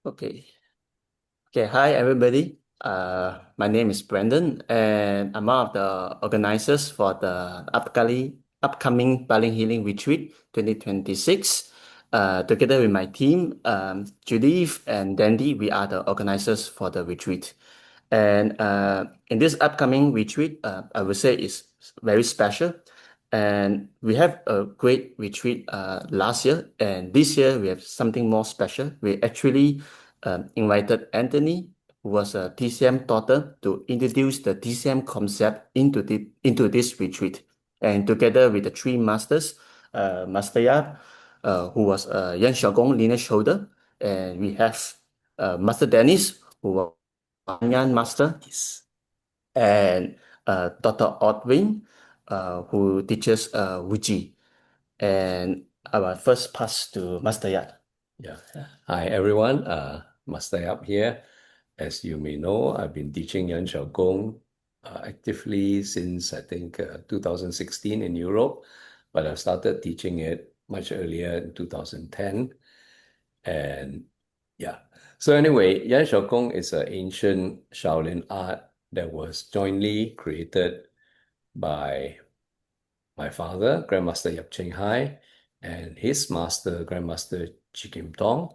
Okay. Okay. Hi, everybody. My name is Brandon, and I'm one of the organizers for the upcoming Bali Healing Retreat 2026. Together with my team, Judith and Dandy, we are the organizers for the retreat. And in this upcoming retreat, I would say it's very special. And we have a great retreat last year, and this year we have something more special. We actually invited Anthony, who was a TCM daughter, to introduce the TCM concept into this retreat. And together with the three masters, Master Yap, who was Yan Shou Gong linear shoulder, and we have Master Dennis, who was Yan Master, Yes. and Dr. Ortwin, who teaches Wuji. And I will first pass to Master Yap. Yeah. Hi, everyone. Master Yap here. As you may know, I've been teaching Yan Shou Gong actively since I think 2016 in Europe, but I started teaching it much earlier in 2010. And yeah. So anyway, Yan Shou Gong is an ancient Shaolin art that was jointly created by my father, Grandmaster Yap Cheng Hai, and his master, Grandmaster Chi Kim Tong,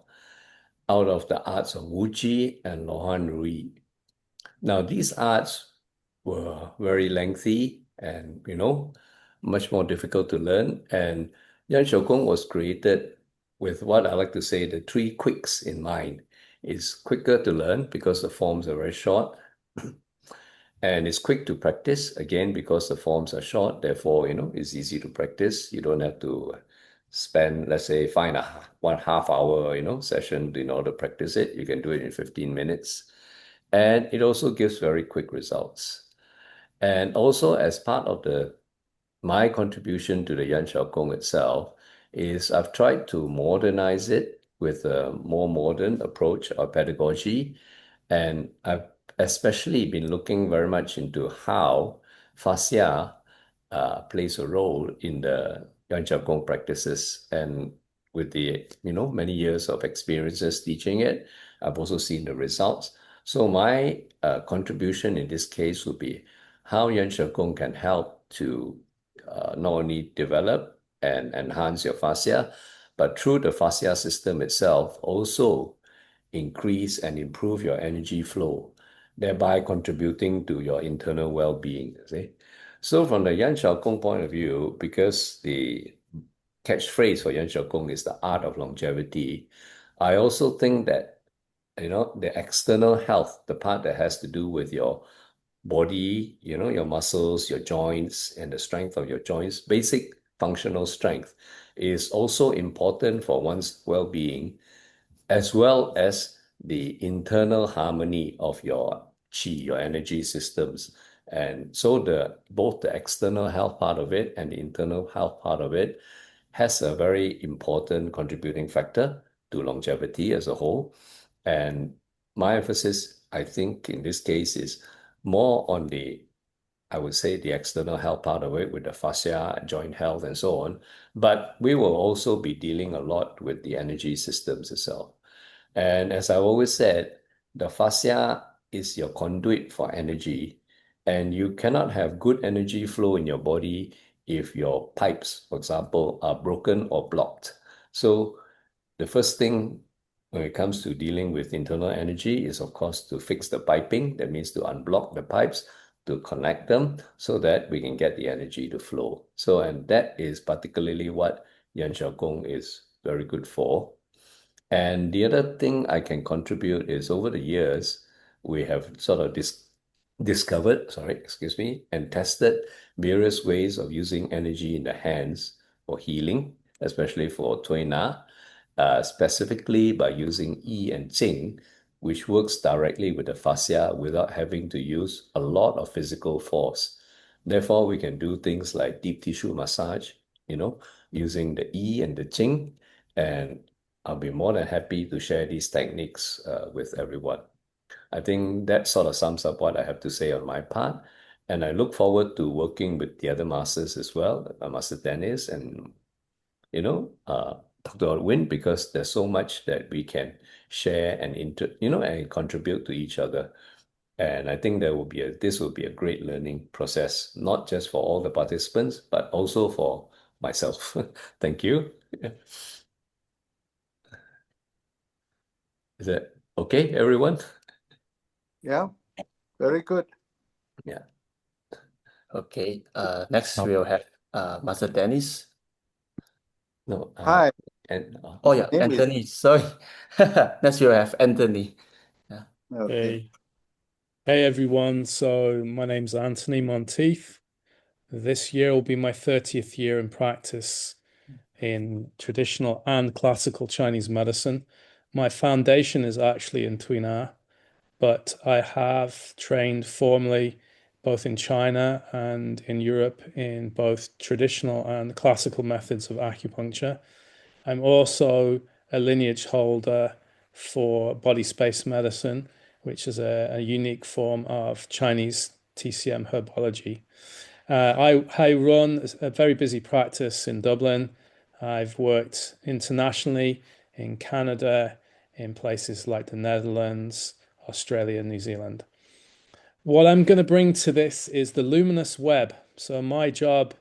out of the arts of Wu Chi and Lohan Rui. Now, these arts were very lengthy and, much more difficult to learn. And Yan Shou Gong was created with what I like to say the three quicks in mind. It's quicker to learn because the forms are very short. And it's quick to practice, again, because the forms are short. Therefore, it's easy to practice. You don't have to spend, let's say, find a 1/2 hour, session in order to practice it. You can do it in 15 minutes. And it also gives very quick results. And also, as part of my contribution to the Yan Shou Gong itself, is I've tried to modernize it with a more modern approach or pedagogy. And I've especially been looking very much into how fascia plays a role in the Yan Shou Gong practices. And with the, many years of experiences teaching it, I've also seen the results. So my contribution in this case would be how Yan Shou Gong can help to not only develop and enhance your fascia, but through the fascia system itself, also increase and improve your energy flow, thereby contributing to your internal well-being. See? So from the Yan Shou Gong point of view, because the catchphrase for Yan Shou Gong is the art of longevity, I also think that, the external health, the part that has to do with your body, your muscles, your joints, and the strength of your joints, basic functional strength, is also important for one's well-being, as well as the internal harmony of your qi, your energy systems. And so both the external health part of it and the internal health part of it has a very important contributing factor to longevity as a whole. And my emphasis, I think, in this case is more on I would say, the external health part of it with the fascia, joint health, and so on. But we will also be dealing a lot with the energy systems itself. And as I always said, the fascia is your conduit for energy, and you cannot have good energy flow in your body if your pipes, for example, are broken or blocked. So the first thing when it comes to dealing with internal energy is, of course, to fix the piping. That means to unblock the pipes, to connect them so that we can get the energy to flow. So, and that is particularly what Yan Shou Gong is very good for. And the other thing I can contribute is over the years, we have sort of discovered, and tested various ways of using energy in the hands for healing, especially for Tui Na, specifically by using Yi and Jing, which works directly with the fascia without having to use a lot of physical force. Therefore, we can do things like deep tissue massage, using the Yi and the Jing, and I'll be more than happy to share these techniques with everyone. I think that sort of sums up what I have to say on my part. And I look forward to working with the other masters as well, Master Dennis and, Dr. Ortwin, because there's so much that we can share and and contribute to each other. And I think this will be a great learning process, not just for all the participants, but also for myself. Thank you. Is that okay, everyone? Yeah, very good. Yeah. Okay. Next we'll have Master Dennis. No. Hi. And Oh yeah, name is- Anthony. Sorry. Next we'll have Anthony. Yeah. Okay. Hey everyone, so my name's Anthony Montheith. This year will be my 30th year in practice in traditional and classical Chinese medicine. My foundation is actually in Tui, but I have trained formally both in China and in Europe in both traditional and classical methods of acupuncture. I'm also a lineage holder for body space medicine, which is a unique form of Chinese TCM herbology. I run a very busy practice in Dublin. I've worked internationally in Canada, in places like the Netherlands, Australia, New Zealand. What I'm going to bring to this is the luminous web. So my job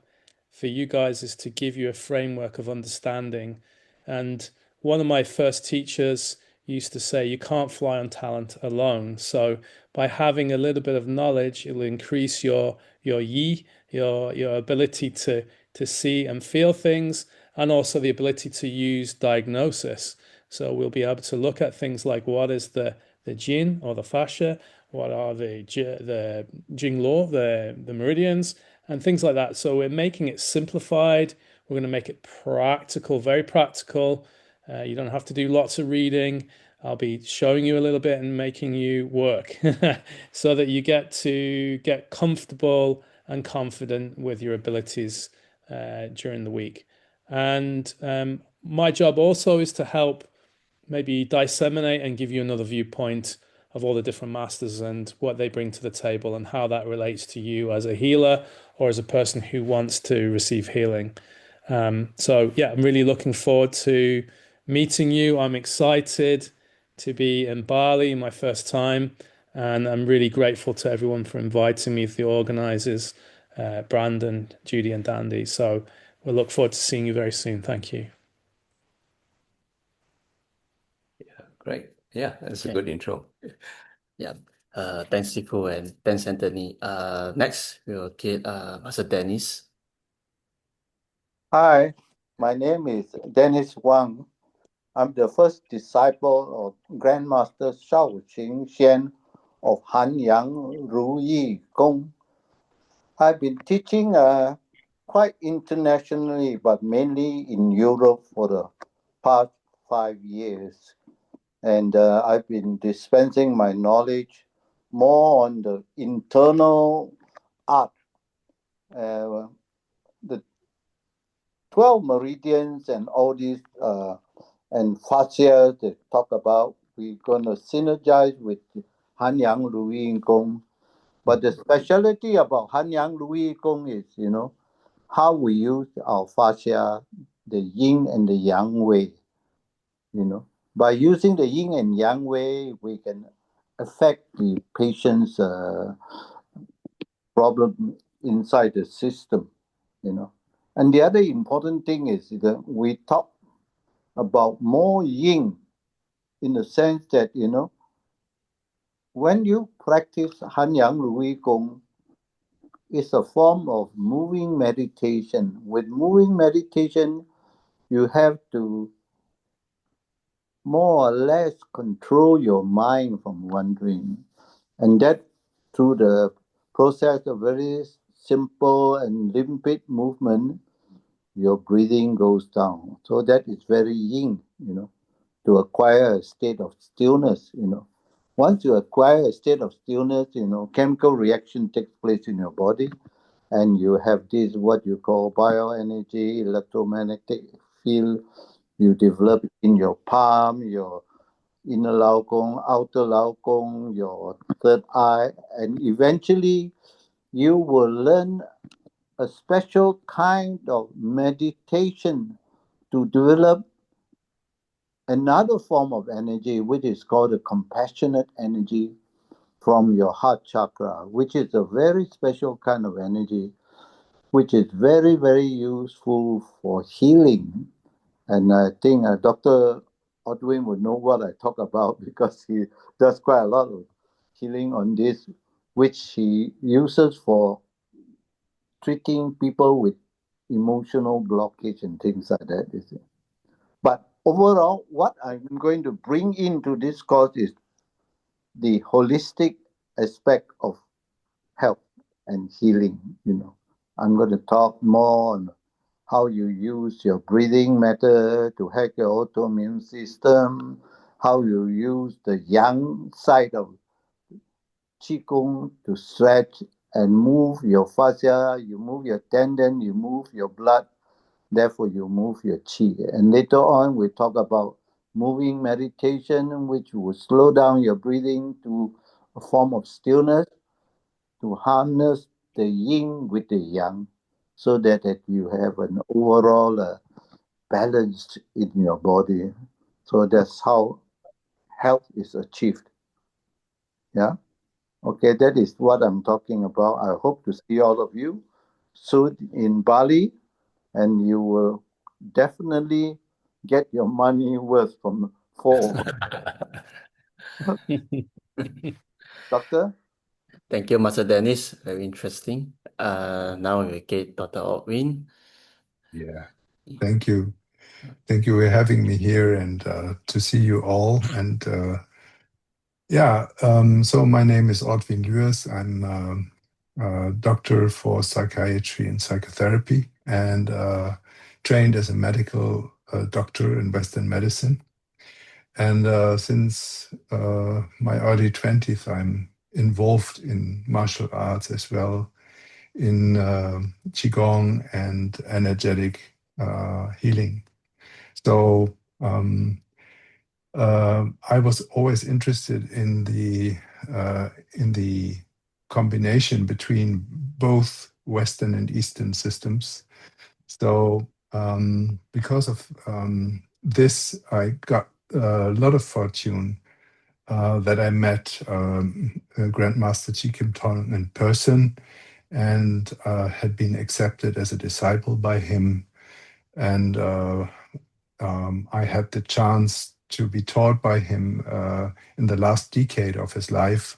for you guys is to give you a framework of understanding. And one of my first teachers used to say, you can't fly on talent alone. So by having a little bit of knowledge, it will increase your yi, your ability to see and feel things, and also the ability to use diagnosis. So we'll be able to look at things like what is the jin or the fascia, what are the jing law, the meridians, and things like that. So we're making it simplified. We're going to make it practical, very practical. You don't have to do lots of reading. I'll be showing you a little bit and making you work so that you get comfortable and confident with your abilities during the week. And my job also is to help maybe disseminate and give you another viewpoint of all the different masters and what they bring to the table and how that relates to you as a healer or as a person who wants to receive healing. So yeah, I'm really looking forward to meeting you. I'm excited to be in Bali, my first time, and I'm really grateful to everyone for inviting me, the organizers, Brandon, Judy, and Dandy. So we'll look forward to seeing you very soon. Thank you. Yeah, great. Yeah, that's a good intro. Yeah. Thanks, Sifu, and thanks, Anthony. Next we'll get Master Dennis. Hi, my name is Dennis Wang. I'm the first disciple of Grandmaster Shao Xian of Hanyang Ruyi Gong. I've been teaching quite internationally, but mainly in Europe for the past 5 years. And I've been dispensing my knowledge more on the internal art. The 12 meridians and all these and fascia they talk about, we're going to synergize with Hanyang Ruyi Gong. But the specialty about Hanyang Ruyi Gong is, how we use our fascia, the yin and the yang way. By using the yin and yang way, we can affect the patient's problem inside the system. And the other important thing is that we talk about more yin in the sense that, when you practice Hanyang Ruyi Gong, it's a form of moving meditation. With moving meditation, you have to more or less control your mind from wandering. And that through the process of very simple and limpid movement, your breathing goes down. So that is very yin, to acquire a state of stillness, Once you acquire a state of stillness, chemical reaction takes place in your body, and you have this what you call bioenergy, electromagnetic field. You develop in your palm, your inner Lao Gong, outer Lao Gong, your third eye, and eventually you will learn a special kind of meditation to develop another form of energy, which is called the compassionate energy from your heart chakra, which is a very special kind of energy, which is very, very useful for healing. And I think Dr. Ortwin would know what I talk about because he does quite a lot of healing on this, which he uses for treating people with emotional blockage and things like that. You see. But overall, what I'm going to bring into this course is the holistic aspect of health and healing. I'm going to talk more on how you use your breathing method to hack your autoimmune system, how you use the yang side of Qigong to stretch and move your fascia, you move your tendon, you move your blood, therefore you move your qi. And later on, we talk about moving meditation, which will slow down your breathing to a form of stillness to harness the yin with the yang so that you have an overall balance in your body. So that's how health is achieved. Yeah. Okay, that is what I'm talking about. I hope to see all of you soon in Bali, and you will definitely get your money worth from fall. Doctor? Thank you, Master Dennis. Very interesting. Now we get Dr. Ortwin. Yeah, thank you. Thank you for having me here and to see you all. And so my name is Ortwin Lüer. I'm a doctor for psychiatry and psychotherapy and trained as a medical doctor in Western medicine. And since my early 20s, I'm involved in martial arts as well, in Qigong and energetic healing. So I was always interested in the combination between both Western and Eastern systems. So because of this, I got a lot of fortune that I met Grandmaster Chi Kim Ton in person and had been accepted as a disciple by him. And I had the chance to be taught by him in the last decade of his life,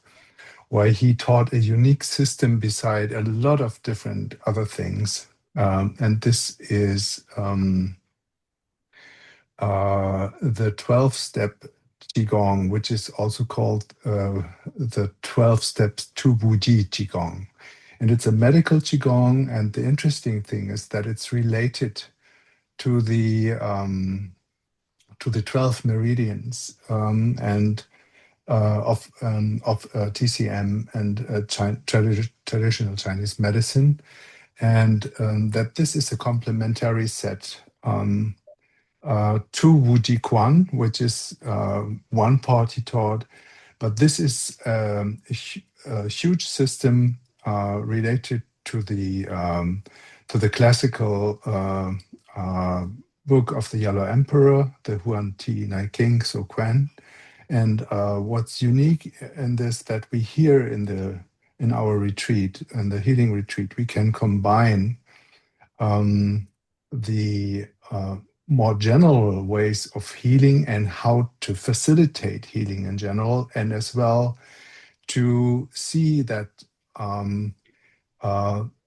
where he taught a unique system beside a lot of different other things. And this is the 12-step Qigong, which is also called the 12 steps to Wuji Qigong. And it's a medical Qigong. And the interesting thing is that it's related to the 12 meridians and of TCM and traditional Chinese medicine, and that this is a complementary set to Wuji Quan, which is one part he taught, but this is a huge system related to the classical book of the Yellow Emperor, the Huan Ti Nai King So Quan. And what's unique in this that we hear in our retreat, in the healing retreat, we can combine the more general ways of healing and how to facilitate healing in general, and as well to see that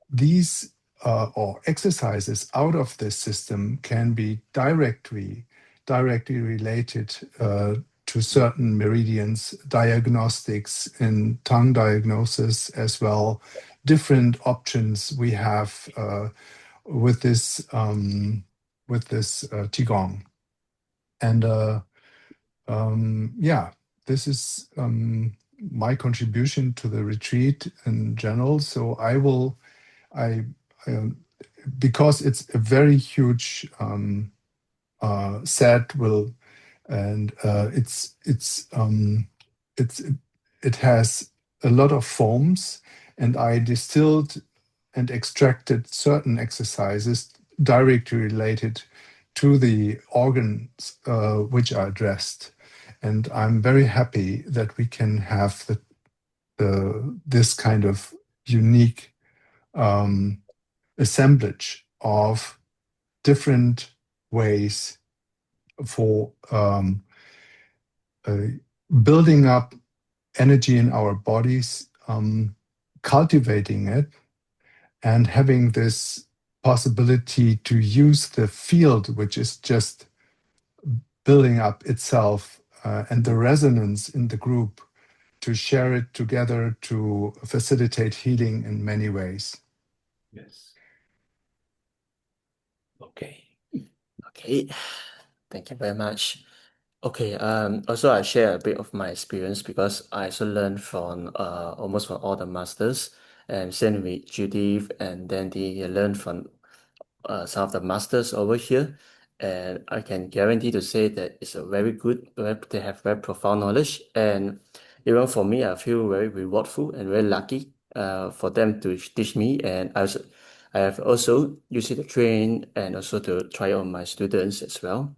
these or exercises out of this system can be directly related to certain meridians, diagnostics in tongue diagnosis as well, different options we have with this Qigong. And this is my contribution to the retreat in general. So because it's a very huge set, and it has a lot of forms, and I distilled and extracted certain exercises directly related to the organs which are addressed. And I'm very happy that we can have this kind of unique assemblage of different ways for building up energy in our bodies, cultivating it, and having this possibility to use the field which is just building up itself and the resonance in the group to share it together to facilitate healing in many ways. Yes. Okay. Okay, thank you very much. Okay, also I share a bit of my experience because I also learned from almost from all the masters, and same with Judith, and then they learned from some of the masters over here, and I can guarantee to say that it's a very good, they have very profound knowledge, and even for me, I feel very rewardful and very lucky for them to teach me, and I have also used it to train and also to try on my students as well.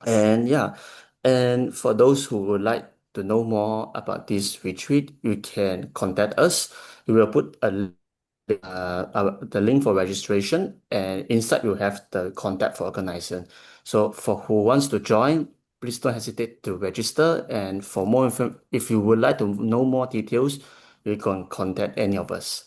And yeah, and for those who would like to know more about this retreat, you can contact us. We will put the link for registration, and inside you have the contact for organization. So for who wants to join, please don't hesitate to register. And for more info, if you would like to know more details, you can contact any of us.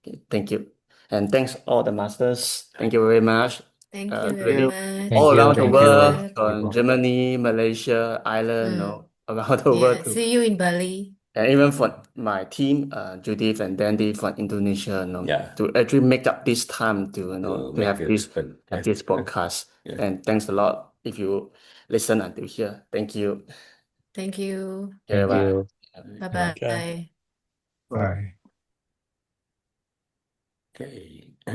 Okay, thank you. And thanks all the masters. Thank you very much. Thank you very Really much, all around the Thank you. world, Master. from Germany, Malaysia, Ireland, no, around the Yeah, world too. see you in Bali. And even for my team, Judith and Dandy from Indonesia, Yeah. to actually make up this time to to make have it this happen. podcast. Yeah. And thanks a lot if you listen until here. Thank you. Thank you. Okay, Thank bye. you. Bye-bye. Okay. Bye. Okay.